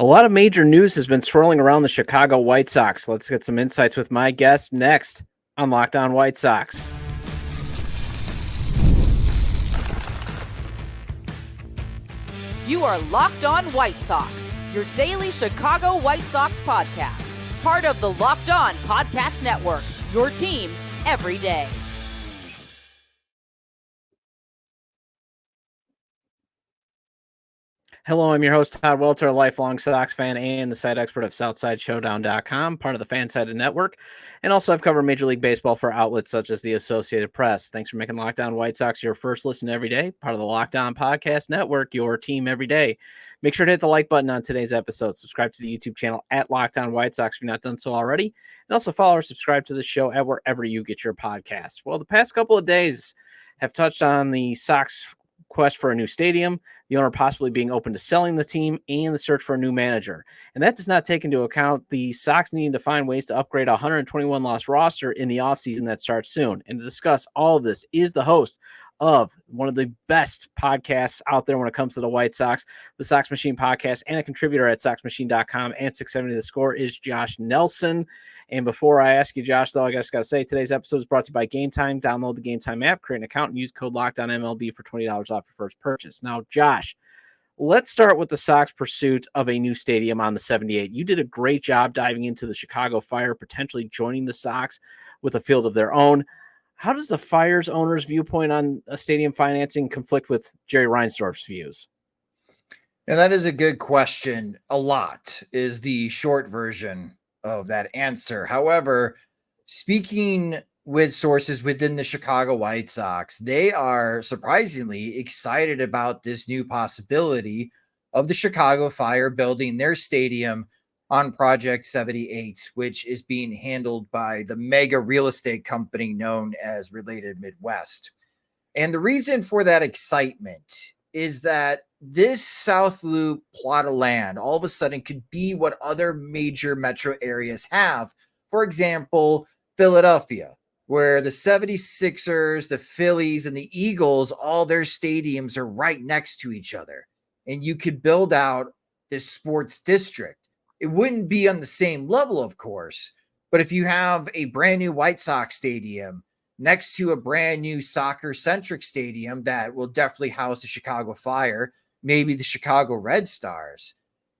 A lot of major news has been swirling around the Chicago White Sox. Let's get some insights with my guest next on Locked On White Sox. You are Locked On White Sox, your daily Chicago White Sox podcast. Part of the Locked On Podcast Network, your team every day. Hello, I'm your host, Todd Welter, a lifelong Sox fan and the site expert of SouthsideShowdown.com, part of the Fansided Network. And also, I've covered Major League Baseball for outlets such as the Associated Press. Thanks for making Locked On White Sox your first listen every day, part of the Locked On Podcast Network, your team every day. Make sure to hit the like button on today's episode. Subscribe to the YouTube channel at Locked On White Sox if you've not done so already. And also follow or subscribe to the show at wherever you get your podcasts. Well, the past couple of days have touched on the Sox quest for a new stadium, the owner possibly being open to selling the team, and the search for a new manager. And that does not take into account the Sox needing to find ways to upgrade a 121-loss roster in the offseason that starts soon. And to discuss all of this is the host of one of the best podcasts out there when it comes to the White Sox, the Sox Machine podcast, and a contributor at SoxMachine.com and 670 The Score is Josh Nelson. And before I ask you, Josh, though, I just got to say, today's episode is brought to you by Game Time. Download the Game Time app, create an account, and use code LOCKEDONMLB for $20 off your first purchase. Now, Josh, let's start with the Sox pursuit of a new stadium on the 78. You did a great job diving into the Chicago Fire, potentially joining the Sox with a field of their own. How does the Fire's owner's viewpoint on a stadium financing conflict with Jerry Reinsdorf's views? And that is a good question. A lot is the short version of that answer. However, speaking with sources within the Chicago White Sox, they are surprisingly excited about this new possibility of the Chicago Fire building their stadium on Project 78, which is being handled by the mega real estate company known as Related Midwest. And the reason for that excitement is that this South Loop plot of land all of a sudden could be what other major metro areas have. For example, Philadelphia, where the 76ers, the Phillies, and the Eagles, all their stadiums are right next to each other. And you could build out this sports district. It wouldn't be on the same level, of course, but if you have a brand new White Sox stadium next to a brand new soccer-centric stadium that will definitely house the Chicago Fire, maybe the Chicago Red Stars,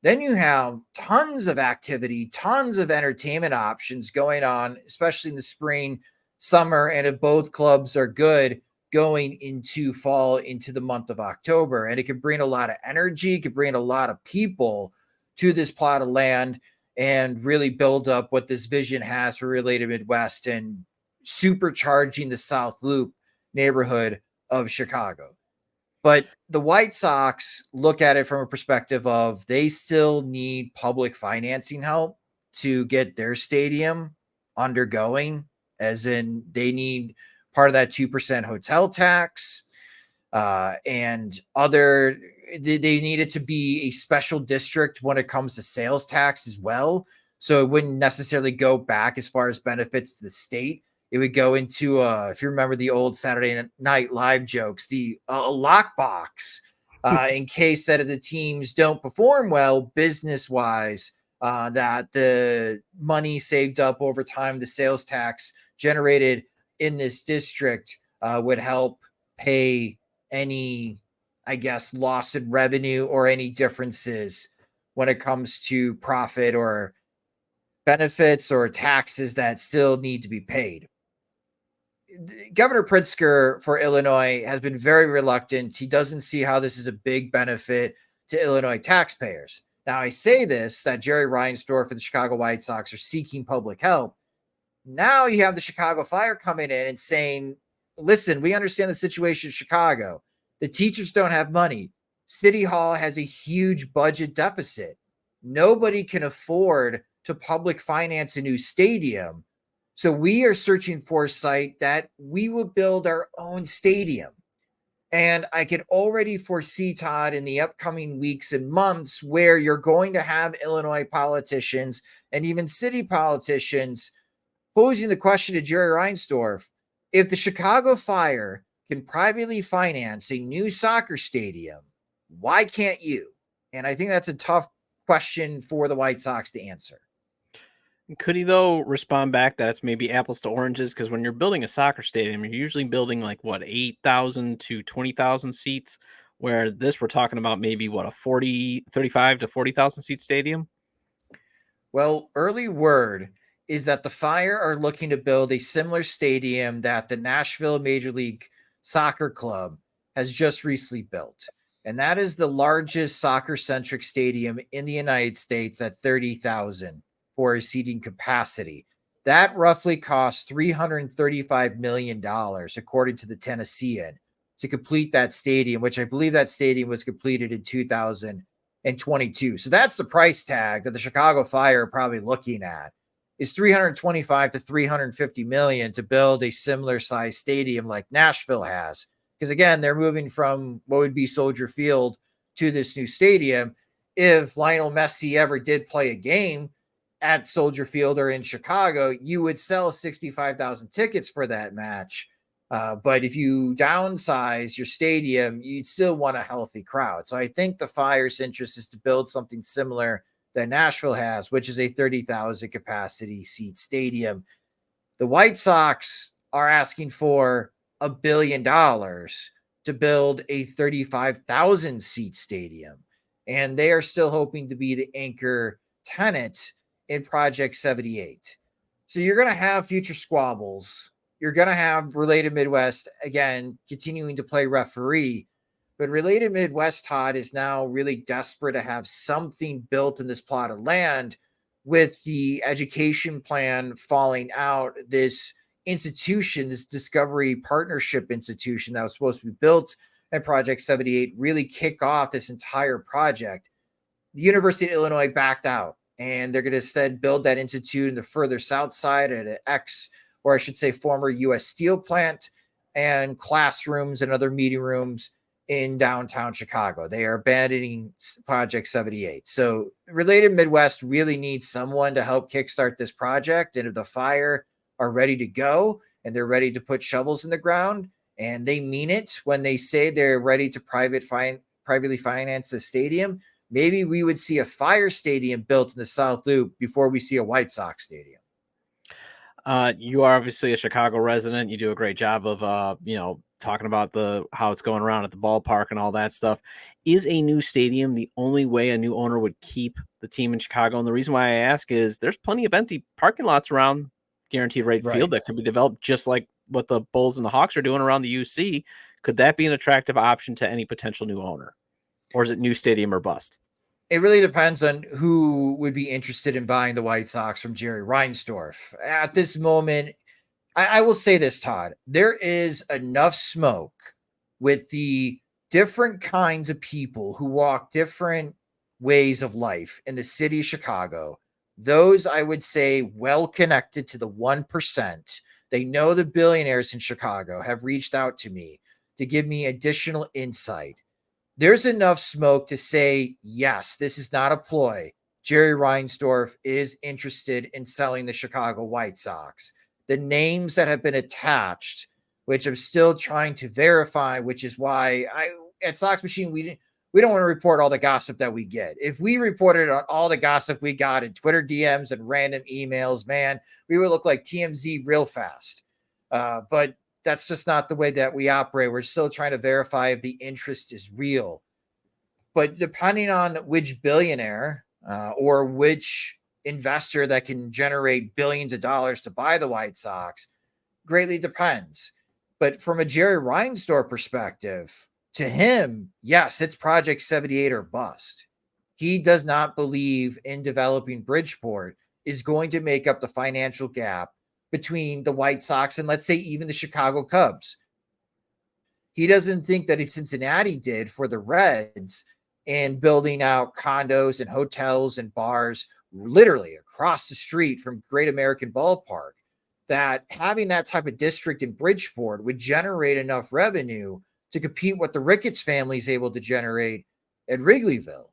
then you have tons of activity, tons of entertainment options going on, especially in the spring, summer, and if both clubs are good, going into fall, into the month of October. And it could bring a lot of energy, it could bring a lot of people to this plot of land and really build up what this vision has for Related Midwest and supercharging the South Loop neighborhood of Chicago. But the White Sox look at it from a perspective of they still need public financing help to get their stadium undergoing, as in they need part of that 2% hotel tax and other. They need it to be a special district when it comes to sales tax as well. So it wouldn't necessarily go back as far as benefits to the state. It would go into, if you remember the old Saturday Night Live jokes, the lockbox in case that if the teams don't perform well business-wise, that the money saved up over time, the sales tax generated in this district would help pay any, I guess, loss in revenue or any differences when it comes to profit or benefits or taxes that still need to be paid. Governor Pritzker for Illinois has been very reluctant. He doesn't see how this is a big benefit to Illinois taxpayers. Now, I say this, that Jerry Reinsdorf and the Chicago White Sox are seeking public help. Now you have the Chicago Fire coming in and saying, listen, we understand the situation in Chicago. The teachers don't have money. City Hall has a huge budget deficit. Nobody can afford to public finance a new stadium. So we are searching for a site that we will build our own stadium. And I can already foresee, Todd, in the upcoming weeks and months where you're going to have Illinois politicians and even city politicians posing the question to Jerry Reinsdorf, if the Chicago Fire can privately finance a new soccer stadium, why can't you? And I think that's a tough question for the White Sox to answer. Could he, though, respond back that it's maybe apples to oranges? Because when you're building a soccer stadium, you're usually building 8,000 to 20,000 seats, where this we're talking about maybe a 35 to 40,000 seat stadium? Well, early word is that the Fire are looking to build a similar stadium that the Nashville Major League Soccer Club has just recently built. And that is the largest soccer-centric stadium in the United States at 30,000 for a seating capacity. That roughly cost $335 million, according to the Tennessean, to complete that stadium, which I believe that stadium was completed in 2022. So that's the price tag that the Chicago Fire are probably looking at, is 325 to 350 million to build a similar size stadium like Nashville has. Because again, they're moving from what would be Soldier Field to this new stadium. If Lionel Messi ever did play a game at Soldier Field or in Chicago, you would sell 65,000 tickets for that match. But if you downsize your stadium, you'd still want a healthy crowd. So I think the Fire's interest is to build something similar that Nashville has, which is a 30,000 capacity seat stadium. The White Sox are asking for $1 billion to build a 35,000 seat stadium. And they are still hoping to be the anchor tenant in Project 78. So you're going to have future squabbles. You're going to have Related Midwest, again, continuing to play referee. But Related Midwest, Todd, is now really desperate to have something built in this plot of land with the education plan falling out. This institution, this Discovery Partnership institution that was supposed to be built in Project 78, really kick off this entire project. The University of Illinois backed out, and they're going to instead build that institute in the further south side at an former U.S. Steel plant, and classrooms and other meeting rooms in downtown Chicago. They are abandoning Project 78. So Related Midwest really needs someone to help kickstart this project. And if the Fire are ready to go and they're ready to put shovels in the ground, and they mean it when they say they're ready to privately finance the stadium, maybe we would see a Fire stadium built in the South Loop before we see a White Sox stadium. You are obviously a Chicago resident. You do a great job of, talking about how it's going around at the ballpark and all that stuff. Is a new stadium the only way a new owner would keep the team in Chicago? And the reason why I ask is there's plenty of empty parking lots around Guaranteed Rate Field that could be developed just like what the Bulls and the Hawks are doing around the UC. Could that be an attractive option to any potential new owner? Or is it new stadium or bust? It really depends on who would be interested in buying the White Sox from Jerry Reinsdorf. At this moment, I will say this, Todd, there is enough smoke with the different kinds of people who walk different ways of life in the city of Chicago. Those, I would say, well connected to the 1%. They know the billionaires in Chicago have reached out to me to give me additional insight. There's enough smoke to say, yes, this is not a ploy. Jerry Reinsdorf is interested in selling the Chicago White Sox. The names that have been attached, which I'm still trying to verify, which is why at Sox Machine, we don't want to report all the gossip that we get. If we reported on all the gossip we got in Twitter DMs and random emails, man, we would look like TMZ real fast. But that's just not the way that we operate. We're still trying to verify if the interest is real. But depending on which billionaire or which investor that can generate billions of dollars to buy the White Sox, greatly depends. But from a Jerry Reinsdorf perspective, to him, yes, it's Project 78 or bust. He does not believe in developing Bridgeport is going to make up the financial gap between the White Sox and, let's say, even the Chicago Cubs. He doesn't think that Cincinnati did for the Reds in building out condos and hotels and bars literally across the street from Great American Ballpark, that having that type of district in Bridgeport would generate enough revenue to compete what the Ricketts family is able to generate at Wrigleyville.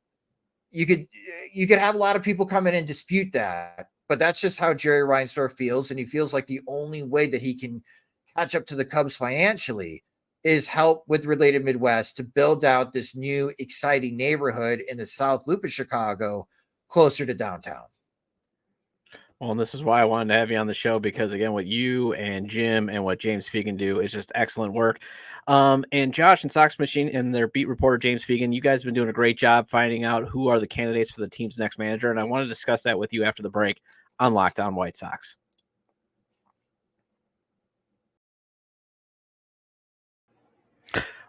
You could have a lot of people come in and dispute that, but that's just how Jerry Reinsdorf feels, and he feels like the only way that he can catch up to the Cubs financially is help with Related Midwest to build out this new exciting neighborhood in the South Loop of Chicago closer to downtown. Well, and this is why I wanted to have you on the show because, again, what you and Jim and what James Fegan do is just excellent work. And Josh and Sox Machine and their beat reporter, James Fegan, you guys have been doing a great job finding out who are the candidates for the team's next manager. And I want to discuss that with you after the break on Locked On White Sox.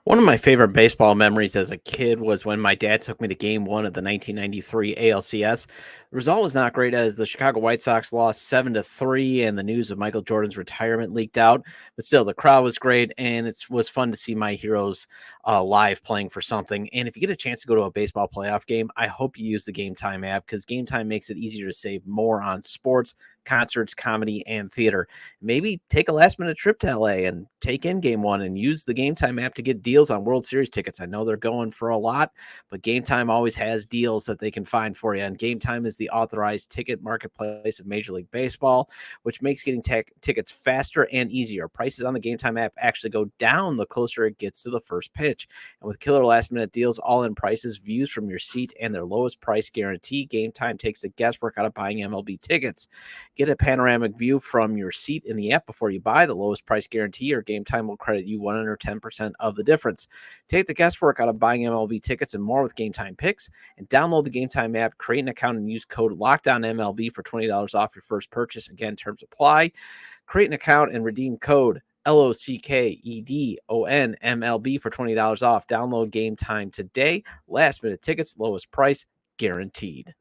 One of my favorite baseball memories as a kid was when my dad took me to Game 1 of the 1993 ALCS. The result was not great as the Chicago White Sox lost 7-3, and the news of Michael Jordan's retirement leaked out. But still, the crowd was great, and it was fun to see my heroes live playing for something. And if you get a chance to go to a baseball playoff game, I hope you use the Game Time app because Game Time makes it easier to save more on sports, concerts, comedy, and theater. Maybe take a last-minute trip to LA and take in Game 1 and use the Game Time app to get deals on World Series tickets. I know they're going for a lot, but Game Time always has deals that they can find for you. And Game Time is the authorized ticket marketplace of Major League Baseball, which makes getting tickets faster and easier. Prices on the Game Time app actually go down the closer it gets to the first pitch. And with killer last-minute deals, all-in prices, views from your seat, and their lowest price guarantee, Game Time takes the guesswork out of buying MLB tickets. Get a panoramic view from your seat in the app before you buy. The lowest price guarantee or Game Time will credit you 110% of the difference. Take the guesswork out of buying MLB tickets and more with Game Time picks, and download the Game Time app, create an account, and use code LOCKDOWNMLB for $20 off your first purchase. Again, terms apply. Create an account and redeem code LOCKEDONMLB for $20 off. Download Game Time today. Last minute tickets, lowest price guaranteed.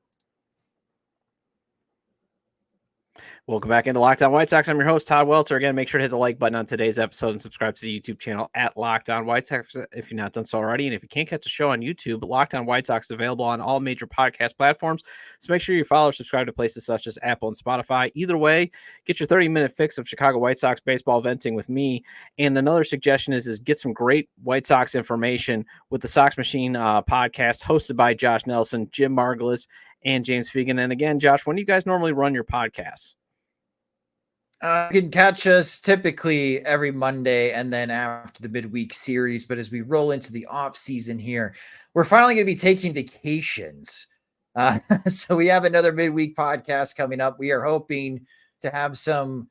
Welcome back into Locked On White Sox. I'm your host, Todd Welter. Again, make sure to hit the like button on today's episode and subscribe to the YouTube channel at Locked On White Sox if you're not done so already. And if you can't catch the show on YouTube, Locked On White Sox is available on all major podcast platforms. So make sure you follow or subscribe to places such as Apple and Spotify. Either way, get your 30-minute fix of Chicago White Sox baseball venting with me. And another suggestion is get some great White Sox information with the Sox Machine podcast hosted by Josh Nelson, Jim Margulis, and James Fegan. And again, Josh, when do you guys normally run your podcasts? You can catch us typically every Monday and then after the midweek series. But as we roll into the off season here, we're finally going to be taking vacations. So we have another midweek podcast coming up. We are hoping to have some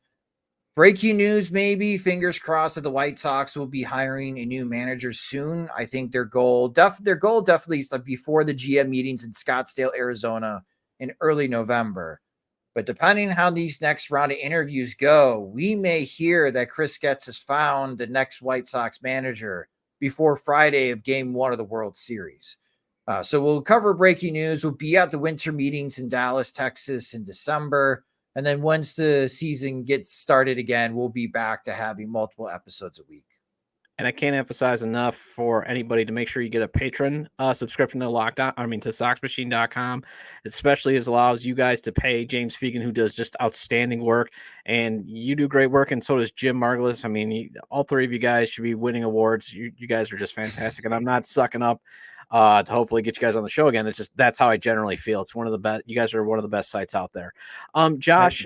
breaking news, maybe. Fingers crossed that the White Sox will be hiring a new manager soon. I think their goal definitely is before the GM meetings in Scottsdale, Arizona in early November. But depending on how these next round of interviews go, we may hear that Chris Getz has found the next White Sox manager before Friday of Game 1 of the World Series. So we'll cover breaking news. We'll be at the winter meetings in Dallas, Texas in December. And then once the season gets started again, we'll be back to having multiple episodes a week. And I can't emphasize enough for anybody to make sure you get a patron subscription to SoxMachine.com, especially as allows you guys to pay James Fegan, who does just outstanding work. And you do great work, and so does Jim Margulis. I mean, all three of you guys should be winning awards. You guys are just fantastic, and I'm not sucking up to hopefully get you guys on the show again. It's just that's how I generally feel. It's one of the best. You guys are one of the best sites out there. Josh,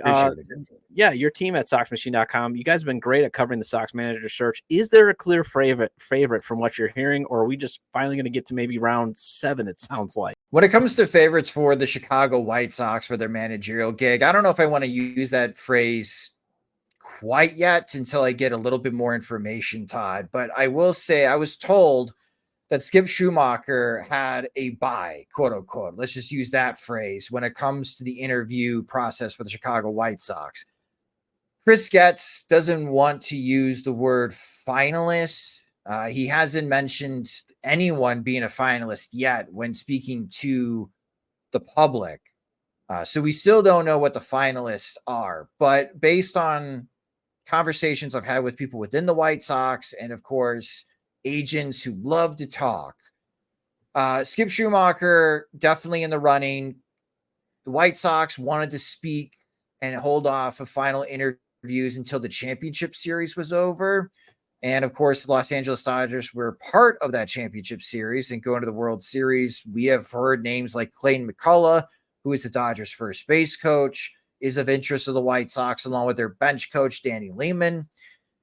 yeah, your team at SoxMachine.com, you guys have been great at covering the Sox manager search. Is there a clear favorite from what you're hearing, or are we just finally going to get to maybe round 7, it sounds like? When it comes to favorites for the Chicago White Sox for their managerial gig, I don't know if I want to use that phrase quite yet until I get a little bit more information, Todd. But I will say I was told that Skip Schumacher had a bye, quote unquote. Let's just use that phrase when it comes to the interview process for the Chicago White Sox. Chris Getz doesn't want to use the word finalist. He hasn't mentioned anyone being a finalist yet when speaking to the public. So we still don't know what the finalists are. But based on conversations I've had with people within the White Sox and, of course, agents who love to talk, Skip Schumacher definitely in the running. The White Sox wanted to speak and hold off of final interviews until the championship series was over. And of course, the Los Angeles Dodgers were part of that championship series and going to the World Series. We have heard names like Clayton McCullough, who is the Dodgers' first base coach, is of interest to the White Sox, along with their bench coach, Danny Lehman.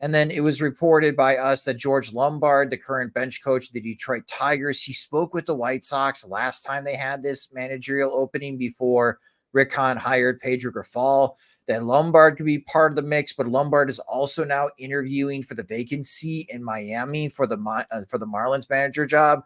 And then it was reported by us that George Lombard, the current bench coach of the Detroit Tigers, he spoke with the White Sox last time they had this managerial opening before Rick Hahn hired Pedro Grifol, that Lombard could be part of the mix, but Lombard is also now interviewing for the vacancy in Miami for the Marlins manager job.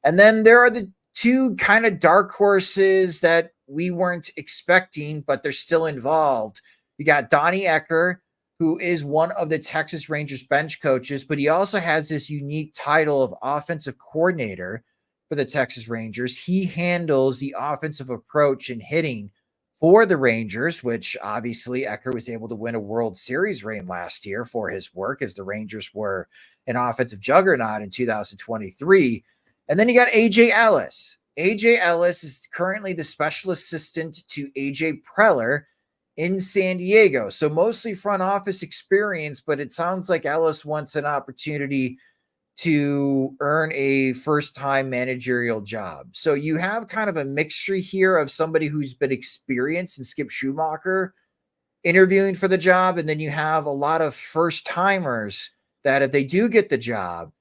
And then there are the two kind of dark horses that we weren't expecting, but they're still involved. You got Donnie Ecker, who is one of the Texas Rangers bench coaches, but he also has this unique title of offensive coordinator for the Texas Rangers. He handles the offensive approach and hitting for the Rangers, which obviously Ecker was able to win a World Series ring last year for his work, as the Rangers were an offensive juggernaut in 2023. And then you got AJ Ellis. AJ Ellis is currently the special assistant to AJ Preller in San Diego. So mostly front office experience, but it sounds like Ellis wants an opportunity to earn a first-time managerial job. So you have kind of a mixture here of somebody who's been experienced and Skip Schumacher interviewing for the job, and then you have a lot of first-timers that if they do get the job,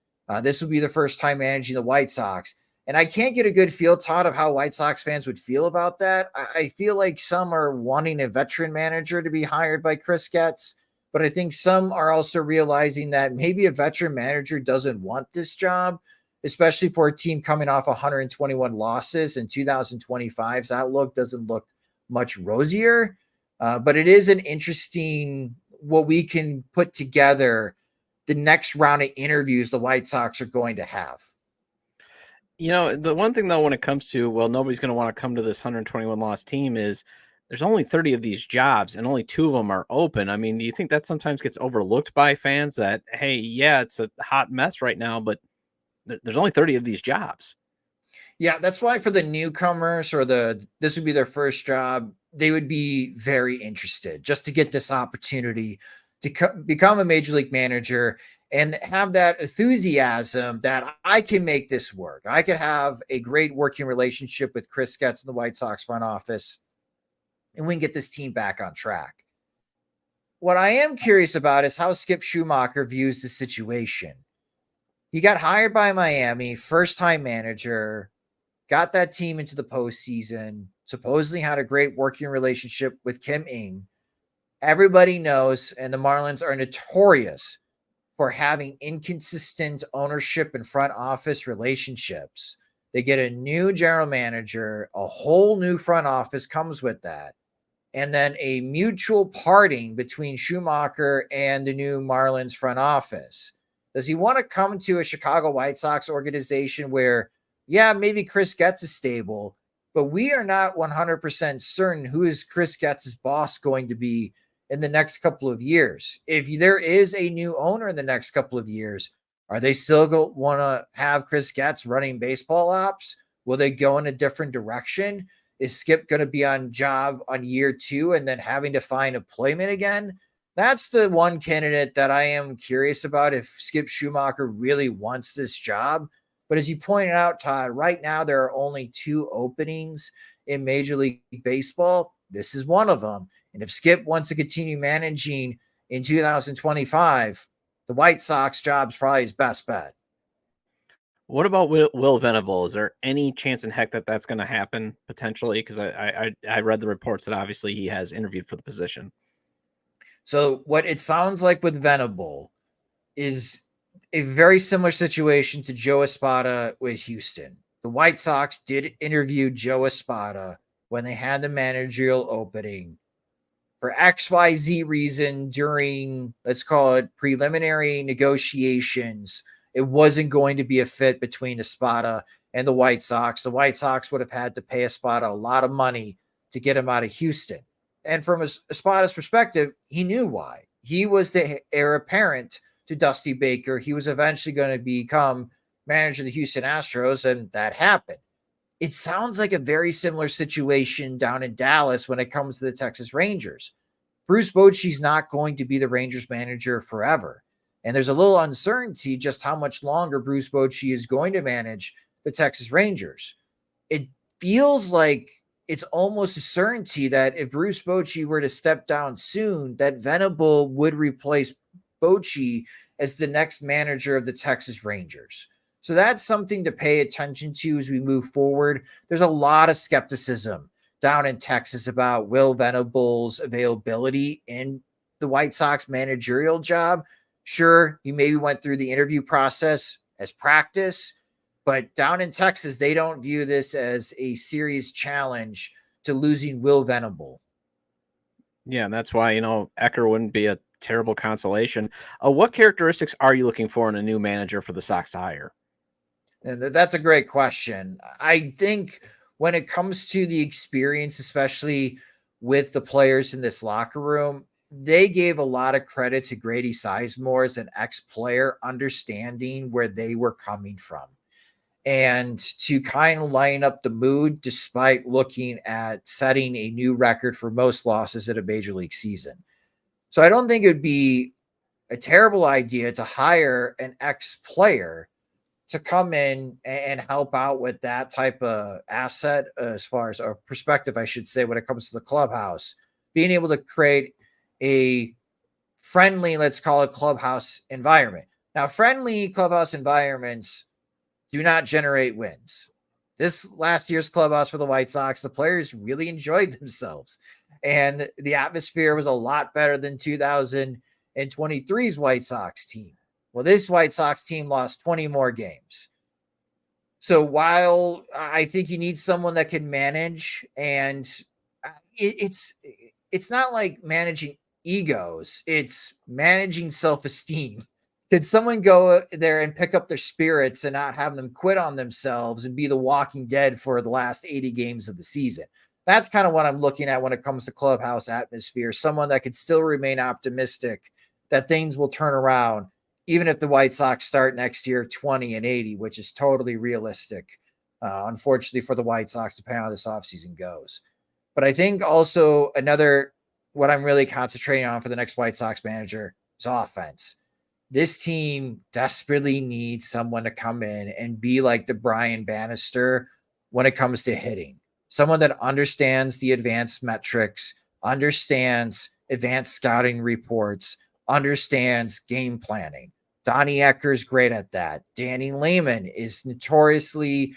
this will be the first time managing the White Sox. And I can't get a good feel, Todd, of how White Sox fans would feel about that. I feel like some are wanting a veteran manager to be hired by Chris Getz, but I think some are also realizing that maybe a veteran manager doesn't want this job, especially for a team coming off 121 losses, and 2025's outlook doesn't look much rosier. But it is an interesting what we can put together the next round of interviews the White Sox are going to have. The one thing, though, when it comes to, well, nobody's going to want to come to this 121 loss team is there's only 30 of these jobs and only 2 of them are open. I mean, do you think that sometimes gets overlooked by fans that, hey, yeah, it's a hot mess right now, but there's only 30 of these jobs? Yeah, that's why for the newcomers or this would be their first job, they would be very interested just to get this opportunity to become a major league manager and have that enthusiasm that I can make this work. I could have a great working relationship with Chris Getz in the White Sox front office, and we can get this team back on track. What I am curious about is how Skip Schumacher views the situation. He got hired by Miami, first-time manager, got that team into the postseason, supposedly had a great working relationship with Kim Ng. Everybody knows, and the Marlins are notorious for having inconsistent ownership and front office relationships. They get a new general manager, a whole new front office comes with that, and then a mutual parting between Schumacher and the new Marlins front office. Does he want to come to a Chicago White Sox organization where, yeah, maybe Chris Getz is stable, but we are not 100% certain who is Chris Getz's boss going to be in the next couple of years? If there is a new owner in the next couple of years, are they still going to want to have Chris Getz running baseball ops? Will they go in a different direction? Is Skip going to be on job on year 2 and then having to find employment again? That's the one candidate that I am curious about, if Skip Schumacher really wants this job. But as you pointed out, Todd, right now there are only 2 openings in Major League Baseball. This is one of them. And if Skip wants to continue managing in 2025, the White Sox job's probably his best bet. What about Will Venable? Is there any chance in heck that that's going to happen potentially? Because I read the reports that obviously he has interviewed for the position. So what it sounds like with Venable is a very similar situation to Joe Espada with Houston. The White Sox did interview Joe Espada when they had the managerial opening for XYZ reason during, let's call it, preliminary negotiations. It wasn't going to be a fit between Espada and the White Sox. The White Sox would have had to pay Espada a lot of money to get him out of Houston. And from Espada's perspective, he knew why. He was the heir apparent to Dusty Baker. He was eventually going to become manager of the Houston Astros, and that happened. It sounds like a very similar situation down in Dallas when it comes to the Texas Rangers. Bruce Bochy's not going to be the Rangers manager forever. And there's a little uncertainty just how much longer Bruce Bochy is going to manage the Texas Rangers. It feels like it's almost a certainty that if Bruce Bochy were to step down soon, that Venable would replace Bochy as the next manager of the Texas Rangers. So that's something to pay attention to as we move forward. There's a lot of skepticism down in Texas about Will Venable's availability in the White Sox managerial job. Sure, he maybe went through the interview process as practice, but down in Texas, they don't view this as a serious challenge to losing Will Venable. Yeah, and that's why, Ecker wouldn't be a terrible consolation. What characteristics are you looking for in a new manager for the Sox to hire? And that's a great question. I think when it comes to the experience, especially with the players in this locker room, they gave a lot of credit to Grady Sizemore as an ex-player, understanding where they were coming from and to kind of line up the mood despite looking at setting a new record for most losses at a major league season. So I don't think it would be a terrible idea to hire an ex-player to come in and help out with that type of asset, as far as a perspective, I should say, when it comes to the clubhouse, being able to create a friendly, let's call it clubhouse environment. Now, friendly clubhouse environments do not generate wins. This last year's clubhouse for the White Sox, the players really enjoyed themselves. And the atmosphere was a lot better than 2023's White Sox team. Well, this White Sox team lost 20 more games. So while I think you need someone that can manage, and it's not like managing egos, it's managing self-esteem. Could someone go there and pick up their spirits and not have them quit on themselves and be the Walking Dead for the last 80 games of the season? That's kind of what I'm looking at when it comes to clubhouse atmosphere. Someone that could still remain optimistic that things will turn around, even if the White Sox start next year 20-80, which is totally realistic, unfortunately for the White Sox, depending on how this offseason goes. But I think also what I'm really concentrating on for the next White Sox manager is offense. This team desperately needs someone to come in and be like the Brian Bannister when it comes to hitting. Someone that understands the advanced metrics, understands advanced scouting reports, understands game planning. Donnie Ecker's great at that. Danny Lehman is notoriously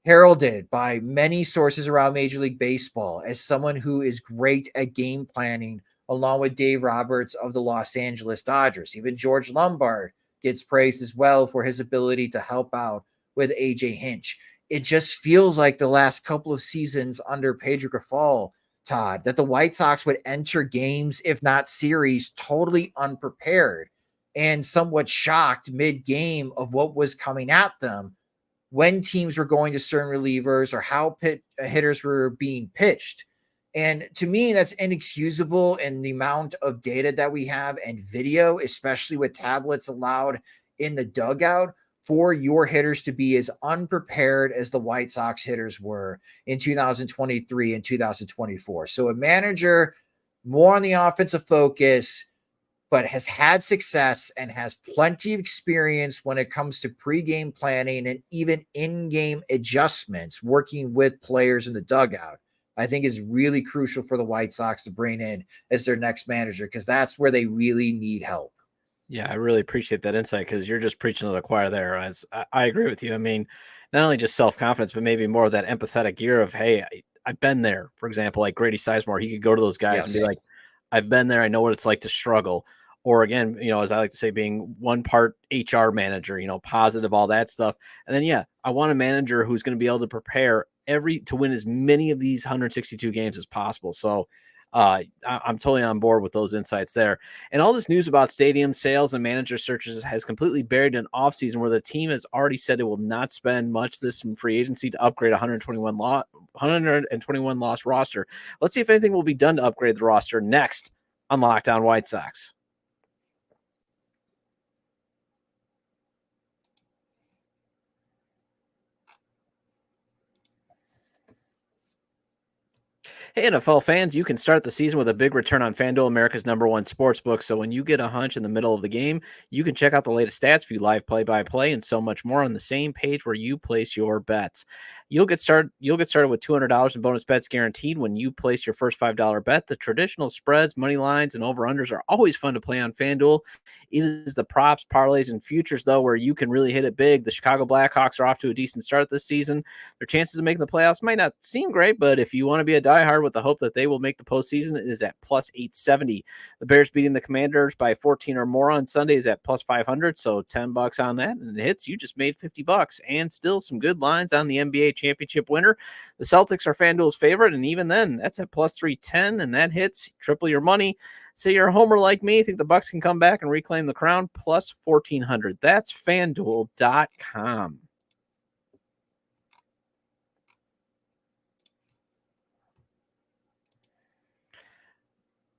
heralded by many sources around Major League Baseball as someone who is great at game planning, along with Dave Roberts of the Los Angeles Dodgers. Even George Lombard gets praised as well for his ability to help out with AJ Hinch. It just feels like the last couple of seasons under Pedro Grifol, Todd, that the White Sox would enter games, if not series, totally unprepared and somewhat shocked mid-game of what was coming at them when teams were going to certain relievers or how hitters were being pitched. And to me, that's inexcusable in the amount of data that we have and video, especially with tablets allowed in the dugout, for your hitters to be as unprepared as the White Sox hitters were in 2023 and 2024. So a manager more on the offensive focus, but has had success and has plenty of experience when it comes to pregame planning and even in-game adjustments, working with players in the dugout, I think is really crucial for the White Sox to bring in as their next manager, because that's where they really need help. Yeah, I really appreciate that insight because you're just preaching to the choir there. As I agree with you. I mean, not only just self-confidence, but maybe more of that empathetic gear of, hey, I've been there. For example, like Grady Sizemore, he could go to those guys and be like, I've been there. I know what it's like to struggle. Or again, as I like to say, being one part HR manager, positive, all that stuff. And then, yeah, I want a manager who's going to be able to prepare to win as many of these 162 games as possible. So I'm totally on board with those insights there. And all this news about stadium sales and manager searches has completely buried an offseason where the team has already said it will not spend much this from free agency to upgrade 121 loss roster. Let's see if anything will be done to upgrade the roster next on Locked On White Sox. Hey, NFL fans, you can start the season with a big return on FanDuel, America's #1 sportsbook. So when you get a hunch in the middle of the game, you can check out the latest stats, view live play-by-play, and so much more on the same page where you place your bets. You'll get started with $200 in bonus bets guaranteed when you place your first $5 bet. The traditional spreads, money lines, and over-unders are always fun to play on FanDuel. It is the props, parlays, and futures, though, where you can really hit it big. The Chicago Blackhawks are off to a decent start this season. Their chances of making the playoffs might not seem great, but if you want to be a diehard with the hope that they will make the postseason, it is at plus 870. The Bears beating the Commanders by 14 or more on Sunday is at plus 500, so $10 on that, and it hits. You just made $50, and still some good lines on the NBA championship winner. The Celtics are FanDuel's favorite, and even then, that's at plus 310, and that hits. Triple your money. Say you're a homer like me, think the Bucks can come back and reclaim the crown, plus 1400. That's FanDuel.com.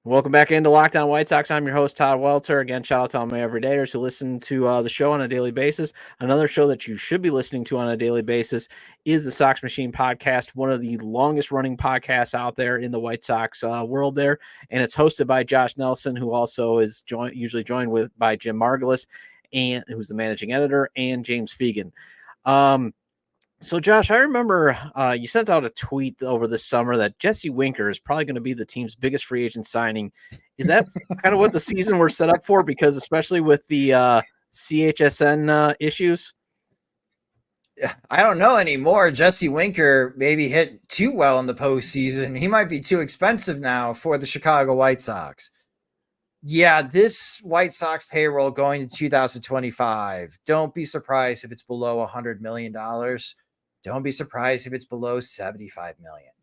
Welcome back into Locked On White Sox. I'm your host, Todd Welter. Again, shout out to all my everydayers who listen to the show on a daily basis. Another show that you should be listening to on a daily basis is the Sox Machine podcast, one of the longest running podcasts out there in the White Sox world there. And it's hosted by Josh Nelson, who also is usually joined by Jim Margulis, and who's the managing editor, and James Fegan. So, Josh, I remember you sent out a tweet over the summer that Jesse Winker is probably going to be the team's biggest free agent signing. Is that kind of what the season we're set up for? Because especially with the CHSN issues? I don't know anymore. Jesse Winker maybe hit too well in the postseason. He might be too expensive now for the Chicago White Sox. Yeah, this White Sox payroll going to 2025, don't be surprised if it's below $100 million. Don't be surprised if it's below $75 million.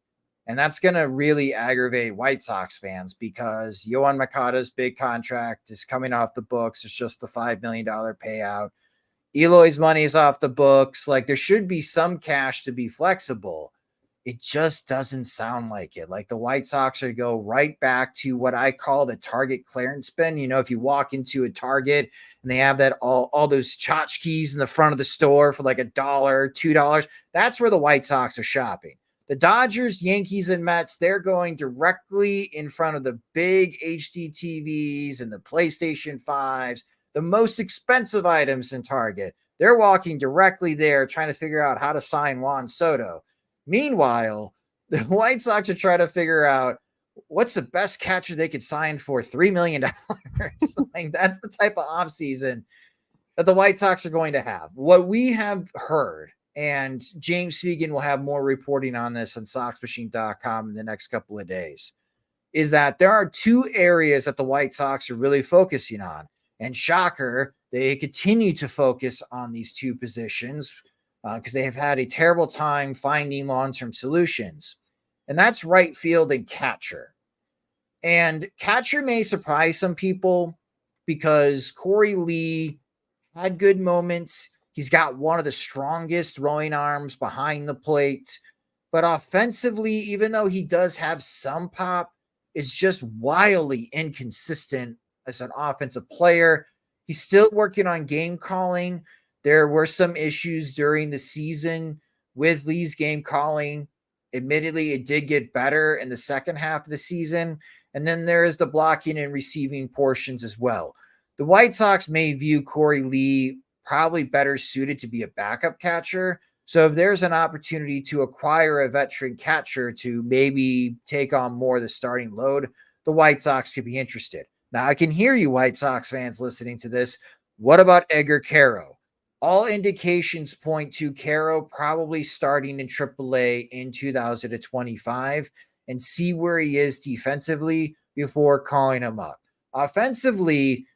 And that's going to really aggravate White Sox fans because Yoan Moncada's big contract is coming off the books. It's just the $5 million payout. Eloy's money is off the books. Like, there should be some cash to be flexible. It just doesn't sound like it. Like, the White Sox are to go right back to what I call the Target clearance bin. You know, if you walk into a Target and they have that all those tchotchkes in the front of the store for like $1, $2, that's where the White Sox are shopping. The Dodgers, Yankees, and Mets, they're going directly in front of the big HD TVs and the PlayStation 5s, the most expensive items in Target. They're walking directly there trying to figure out how to sign Juan Soto. Meanwhile, the White Sox are trying to figure out what's the best catcher they could sign for $3 million. Like, that's the type of offseason that the White Sox are going to have. What we have heard, and James Fegan will have more reporting on this on SoxMachine.com in the next couple of days, is that there are two areas that the White Sox are really focusing on. And shocker, they continue to focus on these two positions because they have had a terrible time finding long-term solutions. And that's right field and catcher. And catcher may surprise some people because Corey Lee had good moments. He's got one of the strongest throwing arms behind the plate. But offensively, even though he does have some pop, it's just wildly inconsistent as an offensive player. He's still working on game calling. There were some issues during the season with Lee's game calling. Admittedly, it did get better in the second half of the season. And then there is the blocking and receiving portions as well. The White Sox may view Corey Lee probably better suited to be a backup catcher. So if there's an opportunity to acquire a veteran catcher to maybe take on more of the starting load, the White Sox could be interested. Now, I can hear you White Sox fans listening to this. What about Edgar Caro? All indications point to Caro probably starting in AAA in 2025 and see where he is defensively before calling him up. Offensively,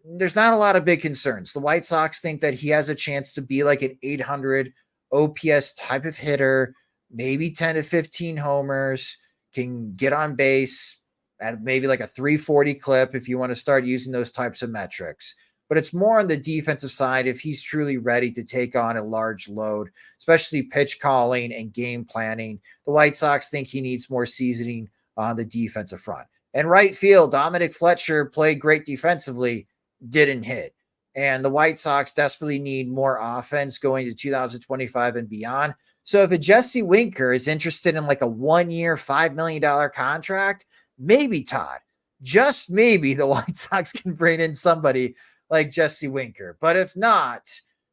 there's not a lot of big concerns. The White Sox think that he has a chance to be like an 800 OPS type of hitter, maybe 10 to 15 homers, can get on base at maybe like a 340 clip if you want to start using those types of metrics. But it's more on the defensive side if he's truly ready to take on a large load, especially pitch calling and game planning. The White Sox think he needs more seasoning on the defensive front. And right field, Dominic Fletcher played great defensively, didn't hit. And the White Sox desperately need more offense going to 2025 and beyond. So if a Jesse Winker is interested in like a 1 year, $5 million contract, maybe Todd, just maybe the White Sox can bring in somebody like Jesse Winker. But if not,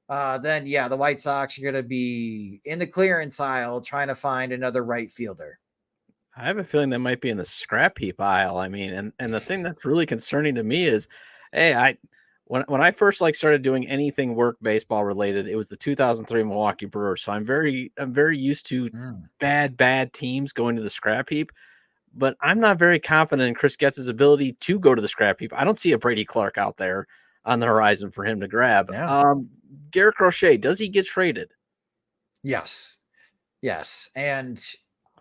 then yeah, the White Sox are going to be in the clearance aisle trying to find another right fielder. I have a feeling that might be in the scrap heap aisle. I mean, and the thing that's really concerning to me is, hey, when I first started doing anything work baseball related, it was the 2003 Milwaukee Brewers. So I'm very used to bad teams going to the scrap heap, but I'm not very confident in Chris Getz's ability to go to the scrap heap. I don't see a Brady Clark out there on the horizon for him to grab. Yeah. Garrett Crochet, does he get traded? Yes. And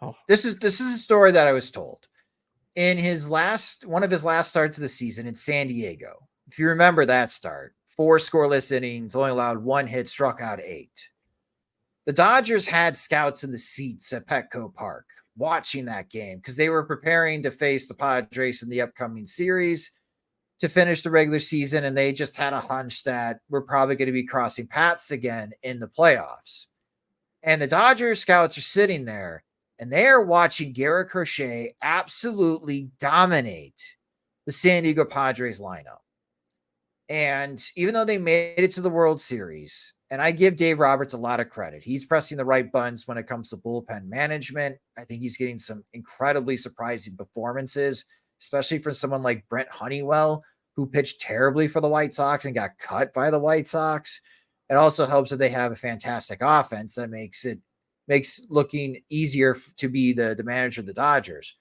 Oh. this is a story that I was told in one of his last starts of the season in San Diego. If you remember that start, 4 scoreless innings, only allowed 1 hit, struck out 8. The Dodgers had scouts in the seats at Petco Park watching that game because they were preparing to face the Padres in the upcoming series to finish the regular season, and they just had a hunch that we're probably going to be crossing paths again in the playoffs. And the Dodgers scouts are sitting there, and they are watching Garrett Crochet absolutely dominate the San Diego Padres lineup. And even though they made it to the World Series, and I give Dave Roberts a lot of credit, he's pressing the right buttons when it comes to bullpen management. I think he's getting some incredibly surprising performances, especially from someone like Brent Honeywell, who pitched terribly for the White Sox and got cut by the White Sox. It also helps that they have a fantastic offense that makes looking easier to be the manager of the Dodgers.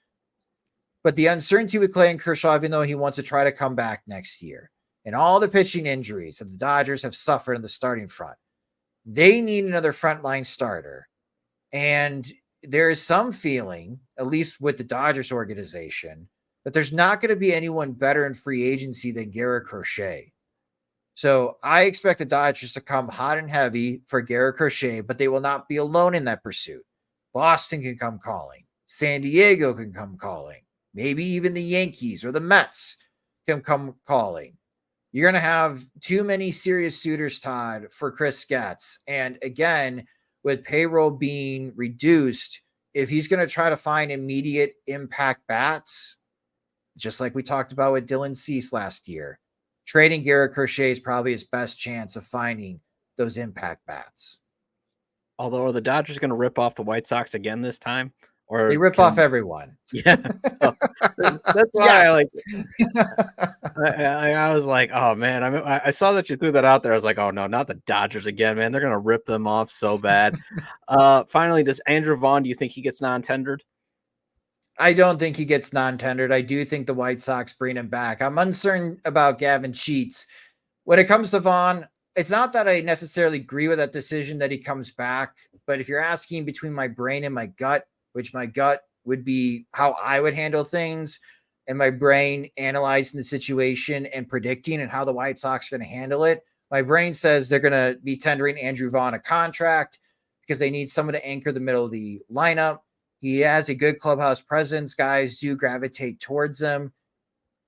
But the uncertainty with Clayton Kershaw, even though he wants to try to come back next year, and all the pitching injuries that the Dodgers have suffered in the starting front, they need another frontline starter. And there is some feeling, at least with the Dodgers organization, that there's not going to be anyone better in free agency than Garrett Crochet. So I expect the Dodgers to come hot and heavy for Garrett Crochet, but they will not be alone in that pursuit. Boston can come calling. San Diego can come calling. Maybe even the Yankees or the Mets can come calling. You're going to have too many serious suitors, Todd, for Chris Getz. And again, with payroll being reduced, if he's going to try to find immediate impact bats, just like we talked about with Dylan Cease last year, trading Garrett Crochet is probably his best chance of finding those impact bats. Although, are the Dodgers going to rip off the White Sox again this time? Or they rip off everyone. Yeah. So that's why I was like, oh, man. I saw that you threw that out there. I was like, oh, no, not the Dodgers again, man. They're going to rip them off so bad. Finally, does Andrew Vaughn, do you think he gets non-tendered? I don't think he gets non-tendered. I do think the White Sox bring him back. I'm uncertain about Gavin Sheets. When it comes to Vaughn, it's not that I necessarily agree with that decision that he comes back, but if you're asking between my brain and my gut, which my gut would be how I would handle things, and my brain analyzing the situation and predicting and how the White Sox are going to handle it, my brain says they're going to be tendering Andrew Vaughn a contract because they need someone to anchor the middle of the lineup. He has a good clubhouse presence. Guys do gravitate towards him.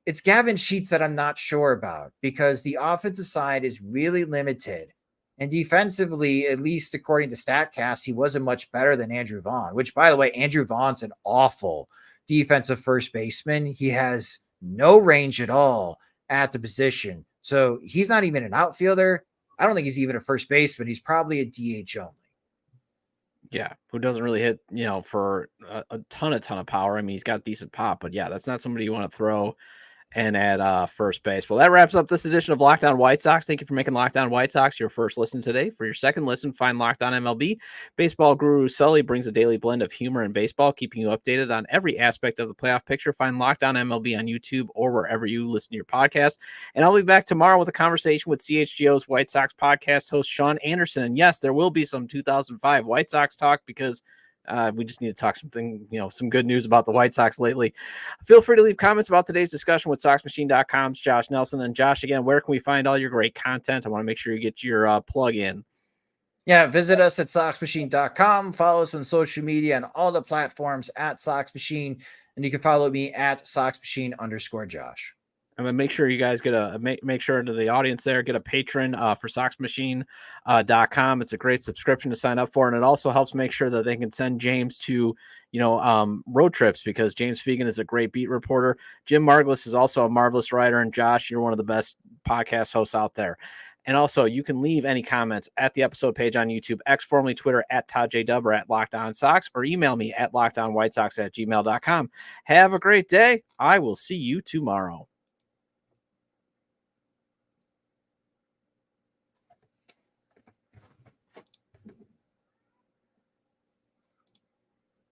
It's Gavin Sheets that I'm not sure about because the offensive side is really limited. And defensively, at least according to StatCast, he wasn't much better than Andrew Vaughn, which, by the way, Andrew Vaughn's an awful defensive first baseman. He has no range at all at the position. So he's not even an outfielder. I don't think he's even a first baseman. He's probably a DH only. Yeah, who doesn't really hit, for a ton of power. I mean, he's got decent pop, but yeah, that's not somebody you want to throw and at first base. Well, that wraps up this edition of Locked On White Sox. Thank you for making Locked On White Sox your first listen today. For your second listen, find Locked On MLB. Baseball guru Sully brings a daily blend of humor and baseball, keeping you updated on every aspect of the playoff picture. Find Locked On MLB on YouTube or wherever you listen to your podcast. And I'll be back tomorrow with a conversation with CHGO's White Sox podcast host Sean Anderson. And yes, there will be some 2005 White Sox talk because we just need to talk some good news about the White Sox lately. Feel free to leave comments about today's discussion with SoxMachine.com's Josh Nelson. And Josh, again, where can we find all your great content? I want to make sure you get your plug in. Yeah, visit us at SoxMachine.com. Follow us on social media on all the platforms at SoxMachine. And you can follow me at SoxMachine_Josh. I'm gonna make sure you guys get make sure into the audience there, get a patron for SoxMachine.com. It's a great subscription to sign up for, and it also helps make sure that they can send James to road trips, because James Fegan is a great beat reporter. Jim Margulis is also a marvelous writer, and Josh, you're one of the best podcast hosts out there. And also, you can leave any comments at the episode page on YouTube, X, formerly Twitter, at ToddJW, or at Locked On Sox, or email me at LockedOnWhiteSox@gmail.com. Have a great day. I will see you tomorrow.